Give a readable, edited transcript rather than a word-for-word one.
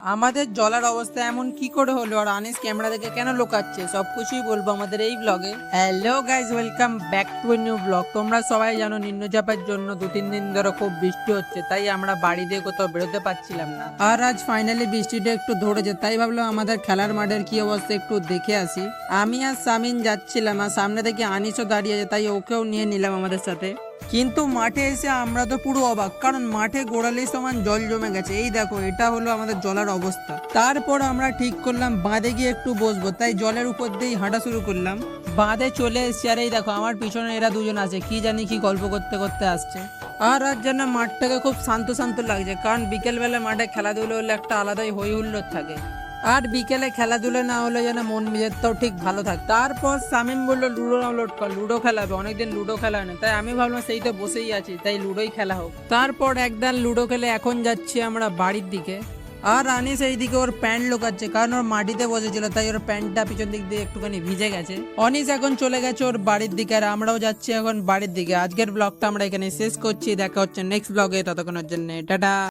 আমাদের জলার অবস্থা এমন কি করে হলো আর আনিস ক্যামেরা দেখে কেন লুকাচ্ছে সবকিছুই বলবো আমাদের এই ব্লগে। Hello guys, welcome back to a new blog. তোমরা সবাই জানো নিম্নচাপের জন্য 2-3 দিন ধরে খুব বৃষ্টি হচ্ছে, তাই আমরা বাড়ি দিয়ে কোথাও বেরোতে পারছিলাম না। আর আজ ফাইনালি বৃষ্টিটা একটু ধরেছে, তাই ভাবলাম আমাদের খেলার মাঠের কি অবস্থা একটু দেখে আসি। আমি আর সামিন যাচ্ছিলাম আর সামনে থেকে আনিসও দাঁড়িয়ে আছে, তাই ওকেও নিয়ে নিলাম আমাদের সাথে। কিন্তু মাঠে এসে আমরা তো পুরো অবাক, কারণ মাঠে গোড়ালি সমান জল জমে গেছে। এই দেখো, এটা হলো আমাদের জলের অবস্থা। তারপর আমরা ঠিক করলাম বাঁধে গিয়ে একটু বসবো, তাই জলের উপর দিয়েই হাঁটা শুরু করলাম। বাঁধে চলে এসছি আর এই দেখো আমার পিছনে এরা দুজন আছে, কি জানি কি গল্প করতে করতে আসছে। আর আজ যেন মাঠটাকে খুব শান্ত শান্ত লাগছে, কারণ বিকেলবেলা মাঠে খেলাধুলো হলে একটা আলাদাই হই হুল্লোড় থাকে। আর বিকেলে খেলাধুলা না হলে যেন মন মেজাজটাও ঠিক ভালো থাকে। তারপর শামীম বললো লুডো ডাউনলোড কর, লুডো খেলাবে, অনেকদিন লুডো খেলা হয় না। তাই আমি ভাবলাম সেই তো বসেই আছি, তাই লুডোই খেলা হোক। তারপর একদল লুডো খেলে এখন যাচ্ছি আমরা বাড়ির দিকে। আর আনিস এইদিকে ওর প্যান্ট লুকাচ্ছে, কারণ ওর মাটিতে বসেছিল, তাই ওর প্যান্টটা পিছন দিক দিয়ে একটুখানি ভিজে গেছে। অনিস এখন চলে গেছে ওর বাড়ির দিকে আর আমরাও যাচ্ছি এখন বাড়ির দিকে। আজকের ব্লগটা আমরা এখানে শেষ করছি, দেখা হচ্ছে নেক্সট ব্লগে, ততক্ষণের জন্য টাটা।